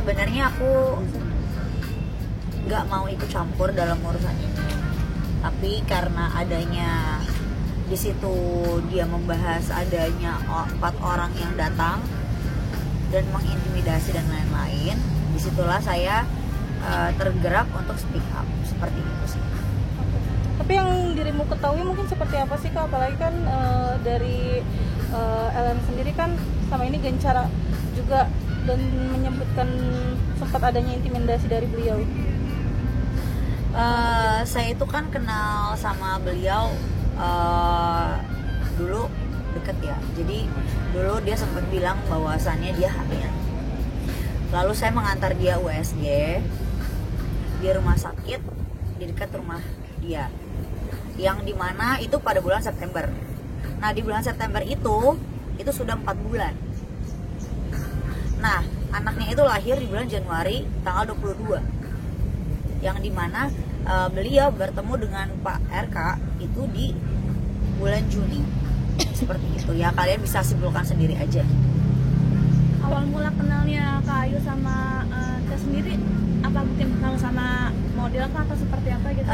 sebenarnya aku nggak mau ikut campur dalam urusan ini, tapi karena adanya di situ dia membahas adanya 4 orang yang datang dan mengintimidasi dan lain-lain, disitulah saya tergerak untuk speak up seperti itu sih. Tapi yang dirimu ketahui mungkin seperti apa sih Kak? Apalagi kan dari LM sendiri kan sama ini gencar juga dan menyebutkan sempat adanya intimidasi dari beliau. Saya itu kan kenal sama beliau dulu deket ya. Jadi dulu dia sempat bilang bahwasannya dia hamil. Lalu saya mengantar dia USG di rumah sakit di dekat rumah dia, yang dimana itu pada bulan September. Nah di bulan September itu sudah 4 bulan. Nah anaknya itu lahir di bulan Januari tanggal 22, yang dimana beliau bertemu dengan Pak RK itu di bulan Juni. Seperti itu ya, kalian bisa simpulkan sendiri aja. Awal mula kenalnya Kak Ayu sama Teh sendiri, apa mungkin kenal sama model kah atau seperti apa gitu?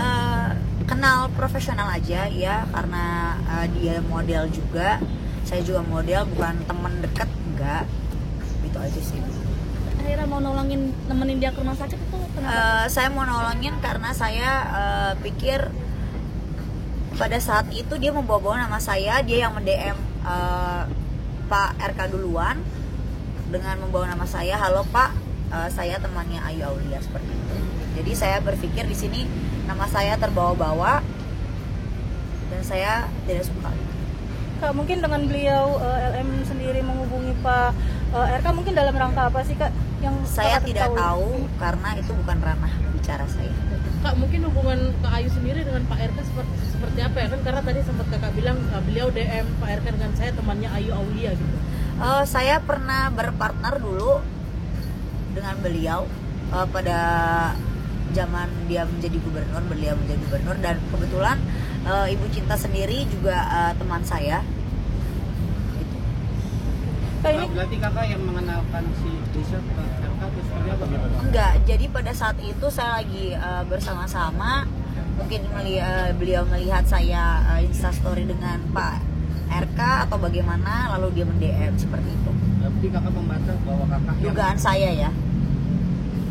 Kenal profesional aja ya, karena dia model juga, saya juga model, bukan teman dekat, enggak. Gitu aja sih. Akhirnya mau nolongin, nemenin dia ke rumah sakit itu kenapa? Saya mau nolongin karena saya pikir pada saat itu dia membawa-bawa nama saya, dia yang mendm Pak RK duluan dengan membawa nama saya, halo Pak, saya temannya Ayu Aulia, seperti itu. Jadi saya berpikir di sini nama saya terbawa-bawa dan saya tidak suka. Kak, mungkin dengan beliau LM sendiri menghubungi Pak RK mungkin dalam rangka apa sih Kak? Yang saya tidak tahu karena itu bukan ranah bicara saya. Kak, mungkin hubungan Kak Ayu sendiri dengan Pak RK seperti apa ya? Kan karena tadi sempat Kakak bilang beliau DM Pak RK dengan saya temannya Ayu Aulia gitu. Saya pernah berpartner dulu dengan beliau pada zaman dia menjadi gubernur, beliau menjadi gubernur, dan kebetulan Ibu Cinta sendiri juga teman saya. Gitu. Berarti kakak yang mengenalkan si Lisa ke RK itu seperti apa? Enggak, jadi pada saat itu saya lagi bersama-sama, mungkin beliau melihat saya instastory dengan Pak RK atau bagaimana, lalu dia mendm seperti itu. Berarti kakak membantah bahwa kakak dugaan saya ya.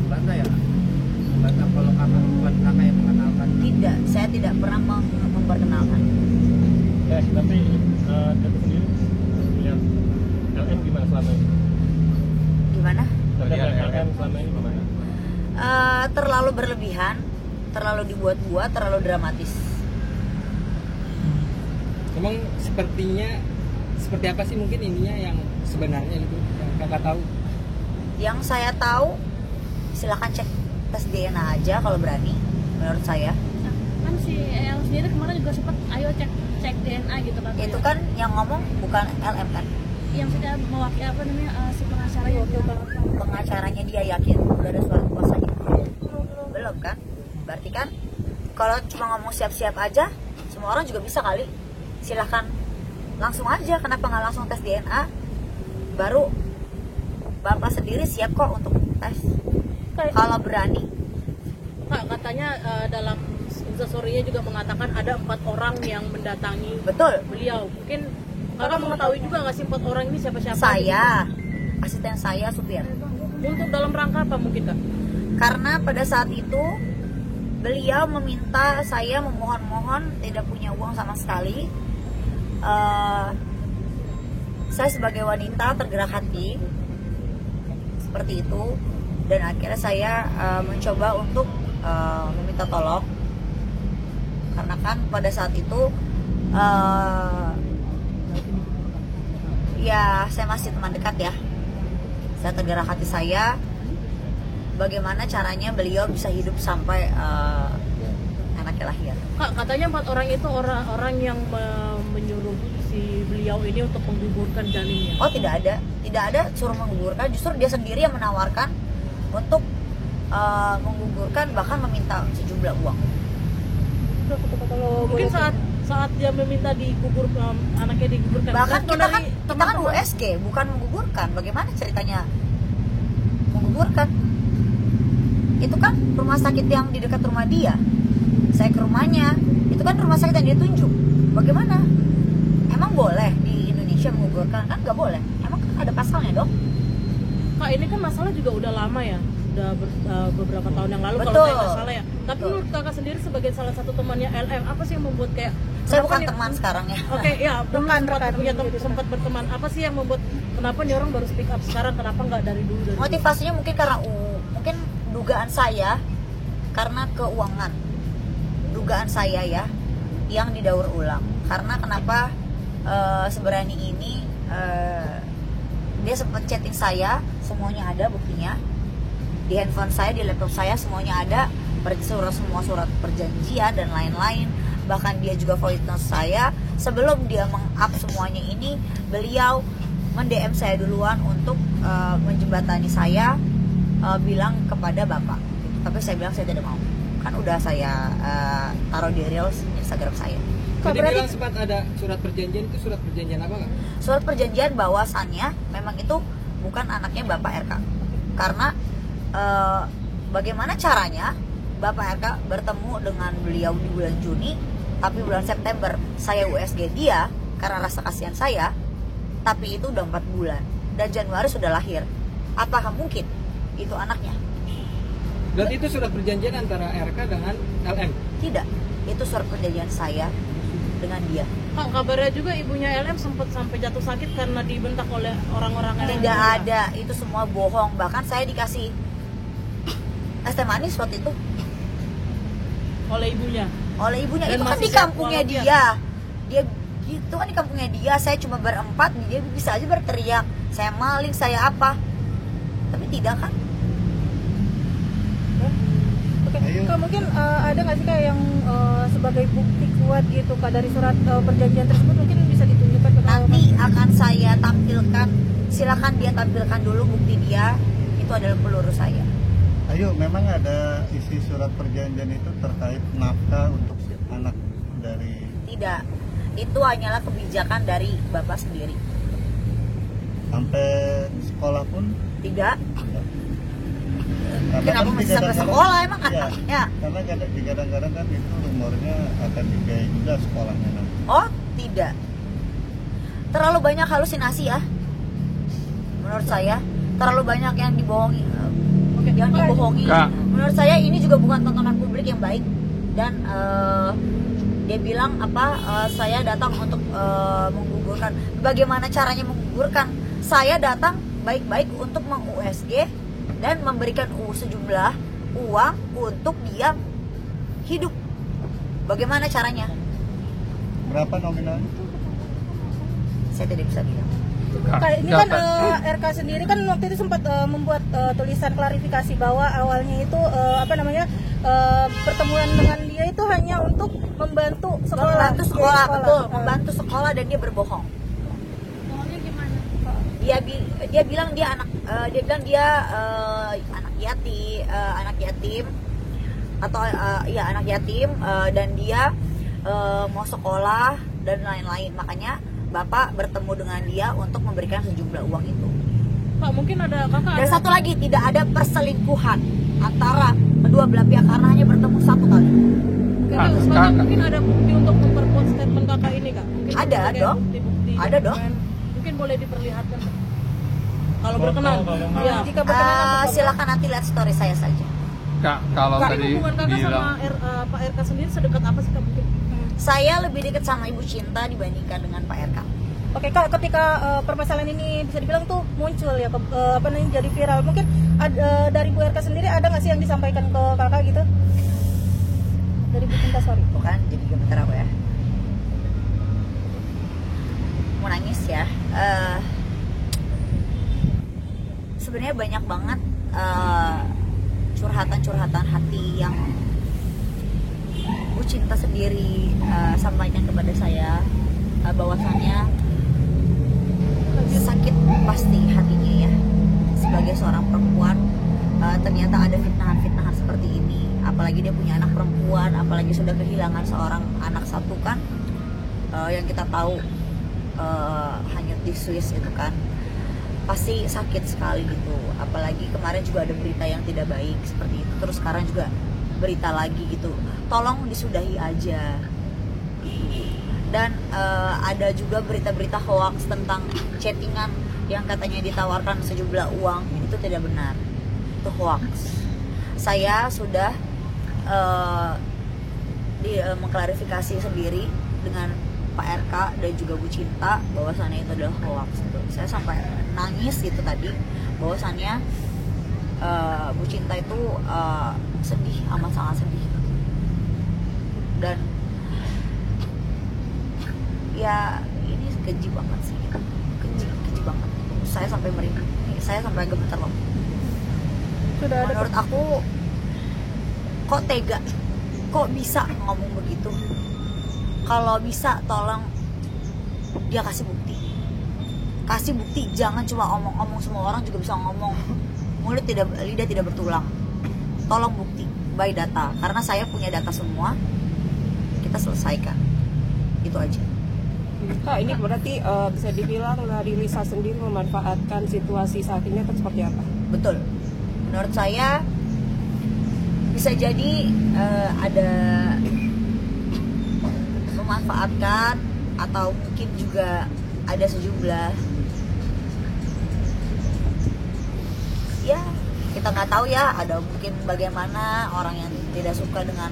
Membantah ya? Membantah kalau kakak bukan kakak yang mengenalkan? Tidak, saya tidak pernah memperkenalkan. Tapi Tete sendiri melihat LM gimana selama ini? Gimana? Terhadap LM selama ini gimana? Terlalu berlebihan, terlalu dibuat-buat, terlalu dramatis. Emang seperti apa sih mungkin ininya yang sebenarnya gitu yang kakak tahu? Yang saya tahu, silakan cek tes DNA aja kalau berani, menurut saya. Nah, kan si yang sendiri kemarin juga sempat ayo cek DNA gitu kan? Itu kan yang ngomong bukan LM kan? Yang sudah mewakili apa namanya si pengacara yang Pengacaranya dia yakin udah ada surat kuasanya? Belum kan? Berarti kan kalau cuma ngomong siap-siap aja, semua orang juga bisa kali. Silahkan langsung aja, kenapa nggak langsung tes DNA, baru bapak sendiri siap kok untuk tes kalau berani. Kak, katanya dalam instastory-nya juga mengatakan ada 4 orang yang mendatangi Betul. beliau. Mungkin kakak mengetahui juga nggak sih 4 orang ini siapa-siapa? Saya, asisten saya, supir. Untuk dalam rangka apa mungkin Kak? Karena pada saat itu beliau meminta saya memohon-mohon, tidak punya uang sama sekali. Saya sebagai wanita tergerak hati seperti itu, dan akhirnya saya mencoba untuk meminta tolong, karena kan pada saat itu ya saya masih teman dekat ya. Saya tergerak hati saya, bagaimana caranya beliau bisa hidup sampai anaknya lahir. Kak, katanya 4 orang itu orang-orang yang menyuruh si beliau ini untuk menggugurkan janinnya. Oh, tidak ada suruh menggugurkan, justru dia sendiri yang menawarkan untuk menggugurkan, bahkan meminta sejumlah uang. Mungkin saat dia meminta anaknya digugurkan. Bahkan kita kan teman-teman USG bukan menggugurkan. Bagaimana ceritanya menggugurkan? itu kan rumah sakit yang di dekat rumah dia. Saya ke rumahnya, itu kan rumah sakit yang dia tunjuk. Bagaimana? Emang boleh di Indonesia menggugurkan? Kan nggak boleh. Emang kan ada pasalnya dong? Kak, ini kan masalah juga udah lama ya, udah beberapa tahun yang lalu Betul. kalau saya nggak salah ya. Tapi Betul. menurut kakak sendiri sebagai salah satu temannya LM, apa sih yang membuat kayak Saya kenapa bukan nih- teman sekarang ya. Oke, ya, dulu Rekan, sempat rekan. punya sempat berteman. Apa sih yang membuat kenapa nih orang baru speak up sekarang? Kenapa nggak dari dulu? Motivasinya mungkin karena mungkin dugaan saya karena keuangan. Dugaan saya ya yang didaur ulang. Karena kenapa seberani ini dia sempat chatting saya, semuanya ada buktinya. Di handphone saya, di laptop saya semuanya ada, semua surat perjanjian dan lain-lain. Bahkan dia juga voice note saya. Sebelum dia meng-up semuanya ini, beliau men-DM saya duluan untuk menjembatani saya, bilang kepada bapak. Tapi saya bilang saya tidak mau. Kan udah saya taruh di reels Instagram saya. Kak, Tadi berarti bilang sempat ada surat perjanjian, itu surat perjanjian apa nggak? Surat perjanjian bahwasannya memang itu bukan anaknya Bapak RK. Karena bagaimana caranya Bapak RK bertemu dengan beliau di bulan Juni, tapi bulan September saya USG dia karena rasa kasihan saya, tapi itu udah 4 bulan dan Januari sudah lahir. Apakah mungkin itu anaknya? Berarti itu surat perjanjian antara RK dengan LM. Tidak, itu surat perjanjian saya dengan dia. Kak, kabarnya juga ibunya LM sempat sampai jatuh sakit karena dibentak oleh orang-orang yang Tidak ada, itu semua bohong. Bahkan saya dikasih es teh manis waktu itu oleh ibunya. oleh ibunya. Dan Itu kan masih di kampungnya sehat dia. Dia itu kan di kampungnya dia. Saya cuma berempat, dia bisa aja berteriak saya maling, saya apa, tapi tidak kan. Oke, Kak, mungkin ada nggak sih Kak yang sebagai bukti kuat gitu Kak dari surat perjanjian tersebut, mungkin bisa ditunjukkan ke Nanti akan saya tampilkan, silakan dia tampilkan dulu bukti dia. Itu adalah peluru saya. Ayo, memang ada isi surat perjanjian itu terkait nafkah untuk si anak dari Tidak, itu hanyalah kebijakan dari bapak sendiri. sampai sekolah pun Tidak. ya. Kenapa kan masih sampai sekolah emang ya, ya? karena kadang-kadang kan itu rumornya akan dibiayai juga sekolahnya nanti. Oh, tidak. Terlalu banyak halusinasi ya. Menurut saya, terlalu banyak yang dibohongi. Yang dibohongi. Kak. Menurut saya ini juga bukan tontonan publik yang baik. Dan dia bilang saya datang untuk menggugurkan. Bagaimana caranya menggugurkan? Saya datang baik-baik untuk meng-USG dan memberikan sejumlah uang untuk dia hidup. Bagaimana caranya? Berapa nominalnya? Saya tidak bisa bilang. Kak, ini kan RK sendiri kan waktu itu sempat membuat tulisan klarifikasi bahwa awalnya itu pertemuan dengan dia itu hanya untuk membantu sekolah. Membantu sekolah, Biaya betul. Membantu sekolah dan dia berbohong. Maunya gimana? Dia bilang dia anak yatim atau anak yatim dan dia mau sekolah dan lain-lain. Makanya Bapak bertemu dengan dia untuk memberikan sejumlah uang itu. Kak, mungkin ada kakak Dan satu lagi, tidak ada perselingkuhan antara kedua belah pihak karena hanya bertemu satu kali. Kakak mungkin ada bukti untuk memperkuat statement kakak ini Kak? Mungkin Ada sebagai dong. bukti-bukti Ada dong. dokumen. Mungkin boleh diperlihatkan kalau berkenan. Ya. Jika berkenan Silakan nanti lihat story saya saja. Kak, kalau Tapi tadi hubungan kakak bilang sama Pak RK sendiri sedekat apa sih Kak mungkin? Saya lebih dekat sama Ibu Cinta dibandingkan dengan Pak RK. Oke Kak, ketika permasalahan ini bisa dibilang tuh muncul ya, jadi viral. Mungkin dari Bu RK sendiri ada nggak sih yang disampaikan ke kakak gitu? Dari Bu Cinta, sorry. Bukan, jadi gemeter aku ya. Mau nangis ya. Sebenarnya banyak banget curhatan-curhatan hati yang Bu Cinta sendiri sampaikan kepada saya, bahwasannya sakit pasti hatinya ya sebagai seorang perempuan. Ternyata ada fitnahan-fitnahan seperti ini, apalagi dia punya anak perempuan, apalagi sudah kehilangan seorang anak satu kan, yang kita tahu hanyut di Swiss itu kan. pasti sakit sekali gitu. Apalagi kemarin juga ada berita yang tidak baik seperti itu, terus sekarang juga berita lagi gitu. Tolong disudahi aja. Dan ada juga berita-berita hoax tentang chattingan yang katanya ditawarkan sejumlah uang, itu tidak benar, itu hoax. Saya sudah mengklarifikasi sendiri dengan Pak RK dan juga Bu Cinta bahwasannya itu adalah hoax gitu. Saya sampai nangis gitu tadi bahwasannya Bu Cinta itu sedih, amat sangat sedih. Dan ya ini keji banget sih gitu. Keji banget. Saya sampai merinding, saya sampai gemetar loh. Menurut aku kok tega, kok bisa ngomong begitu. Kalau bisa tolong dia kasih bukti, jangan cuma omong-omong. Semua orang juga bisa ngomong, lidah tidak bertulang. Tolong bukti by data, karena saya punya data semua, kita selesaikan, itu aja. Kak, ini berarti bisa dibilang dari Lisa sendiri memanfaatkan situasi saat ini atau seperti apa? Betul, menurut saya bisa jadi ada memanfaatkan, atau mungkin juga ada sejumlah, ya kita nggak tahu ya, ada mungkin bagaimana orang yang tidak suka dengan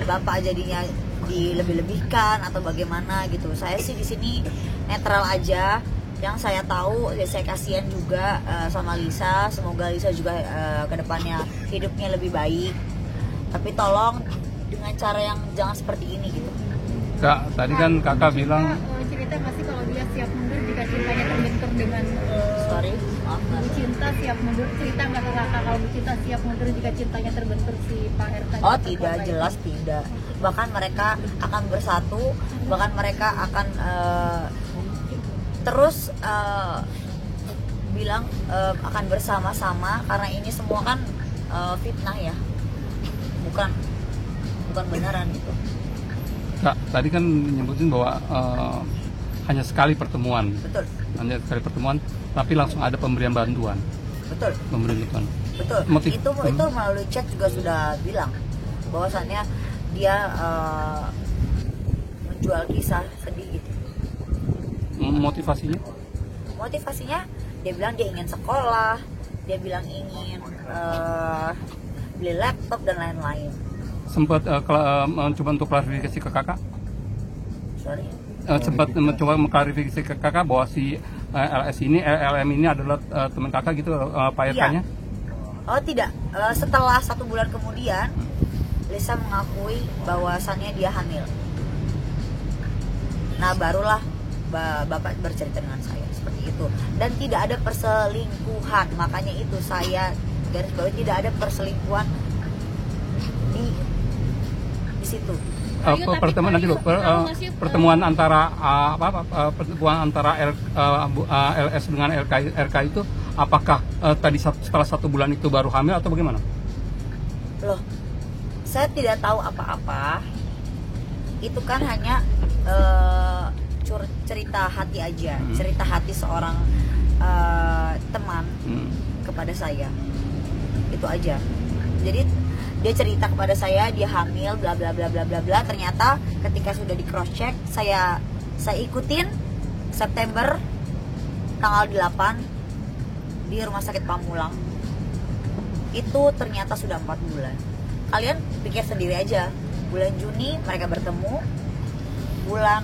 Bapak jadinya dilebih-lebihkan atau bagaimana gitu. Saya sih di sini netral aja. Yang saya tahu, ya saya kasihan juga sama Lisa. Semoga Lisa juga kedepannya hidupnya lebih baik. Tapi tolong dengan cara yang jangan seperti ini gitu. Kak, tadi kan kakak bilang cerita pasti kalau dia siap mundur jika cintanya terbentur dengan Sorry, maaf. Bu Cinta siap mundur, cerita nggak ke kakak kalau Bu Cinta siap mundur jika cintanya terbentur si Pak RK? Oh tidak, jelas tidak. Bahkan mereka akan bersatu, bahkan mereka akan terus bilang akan bersama-sama, karena ini semua kan fitnah ya, bukan benaran gitu. Kak, tadi kan nyebutin bahwa hanya sekali pertemuan. Betul. Hanya sekali pertemuan, tapi langsung ada pemberian bantuan. Betul. Pemberian bantuan. Betul. Itu melalui chat juga sudah bilang bahwasannya dia menjual kisah sedih gitu. Motivasinya? Motivasinya dia bilang dia ingin sekolah, dia bilang ingin beli laptop dan lain-lain. Sempat mencoba untuk klarifikasi ke kakak? Sorry. Sempat mencoba mengklarifikasi ke kakak bahwa si LM ini adalah teman kakak gitu, Pak RK-nya? Iya. Oh tidak, setelah 1 bulan kemudian Lisa mengakui bahwasannya dia hamil. Nah barulah Bapak bercerita dengan saya seperti itu. Dan tidak ada perselingkuhan, makanya itu saya garis bawahi, tidak ada perselingkuhan di situ. Pertemuan nanti loh, pertemuan antara pertemuan antara LS dengan RK itu apakah tadi setelah 1 bulan itu baru hamil atau bagaimana? Loh, saya tidak tahu apa-apa. Itu kan hanya cerita hati aja, cerita hati seorang teman kepada saya. Itu aja. Jadi dia cerita kepada saya dia hamil bla bla bla bla bla bla. Ternyata ketika sudah di cross check, saya ikutin September tanggal 8 di Rumah Sakit Pamulang. Itu ternyata sudah 4 bulan. Kalian pikir sendiri aja. Bulan Juni mereka bertemu, bulan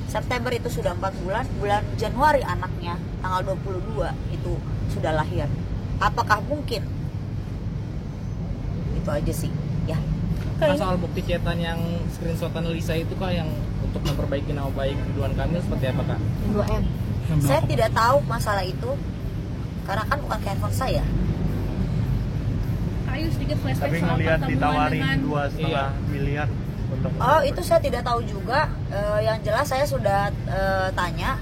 September itu sudah 4 bulan, bulan Januari anaknya tanggal 22 itu sudah lahir. Apakah mungkin? Itu aja sih ya. Nah, soal bukti chatan yang screenshotan Lisa itu Kak, yang untuk memperbaiki nama baik Ridwan Kamil seperti apa Kak? 2M. Saya tidak tahu masalah itu karena kan bukan ke handphone saya. Ayo sedikit flashback Tapi soal ngelihat pertemuan ditawarin dengan 2,5 miliar untuk Oh itu saya tidak tahu juga. Yang jelas saya sudah tanya,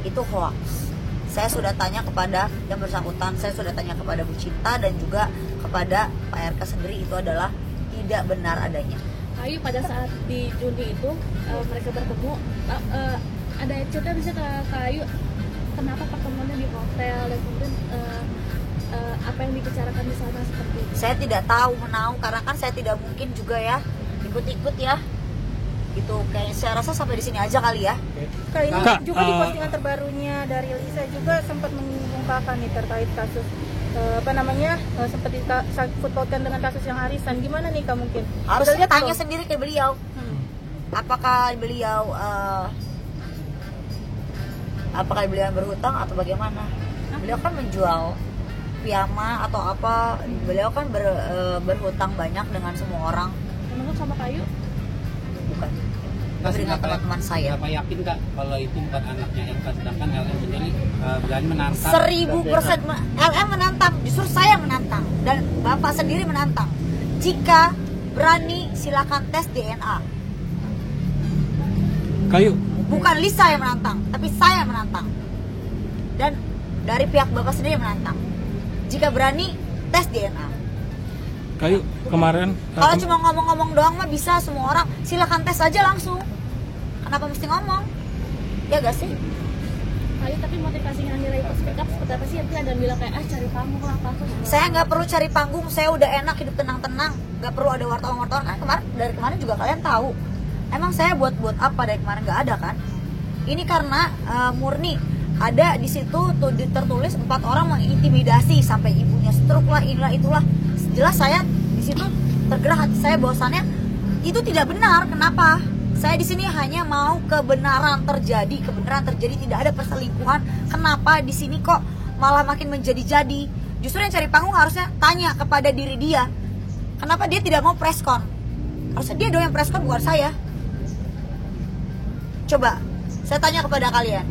itu hoax. Saya sudah tanya kepada yang bersangkutan, saya sudah tanya kepada Bu Cinta dan juga kepada Pak RK sendiri, itu adalah tidak benar adanya. Ayu pada saat di Juni itu mereka bertemu, ada cerita bisa ke Ayu kenapa pertemuannya di hotel dan kemudian apa yang dibicarakan di sana seperti itu? Saya tidak tahu menau karena kan saya tidak mungkin juga ya ikut-ikut ya. Gitu. Kayak saya rasa sampai di sini aja kali ya. Kak, ini Kak, juga di postingan terbarunya dari Lisa juga sempat menyinggung kakak nih terkait kasus sempat disangkutkan dengan kasus yang arisan. Gimana nih Kak mungkin? Harus Udah lihat tanya belum? sendiri ke beliau. Apakah beliau berhutang atau bagaimana? Beliau kan menjual piyama atau apa? Beliau kan berhutang banyak dengan semua orang. Menurut sama Kayu? Bukan. Dengan teman-teman saya. Berapa yakin Kak kalau itu bukan anaknya Erka, sedangkan LM sendiri berani menantang? 1000% LM menantang, justru saya menantang dan Bapak sendiri menantang. Jika berani silakan tes DNA. Kayu. Bukan Lisa yang menantang, tapi saya menantang. Dan dari pihak Bapak sendiri menantang. Jika berani tes DNA. Kayu kemarin. Kalau cuma ngomong-ngomong doang mah bisa semua orang, silakan tes aja langsung. Kenapa mesti ngomong? Ya gak sih? Kayu, tapi motivasinya Amira itu speak up seperti apa sih? Nanti ada yang bilang kayak cari panggung lah kasus. Saya nggak perlu cari panggung, saya udah enak hidup tenang-tenang, nggak perlu ada wartawan-wartawan. Kan dari kemarin juga kalian tahu. Emang saya buat apa dari kemarin nggak ada kan? Ini karena murni ada di situ tertulis 4 orang mengintimidasi sampai ibunya stroke lah, inilah itulah. Jelas saya di situ tergerak hati saya bahwasannya itu tidak benar. Kenapa? Saya di sini hanya mau kebenaran terjadi, tidak ada perselingkuhan. Kenapa di sini kok malah makin menjadi-jadi? Justru yang cari panggung harusnya tanya kepada diri dia. Kenapa dia tidak mau preskon? Harusnya dia dong yang preskon, bukan saya. Coba, saya tanya kepada kalian.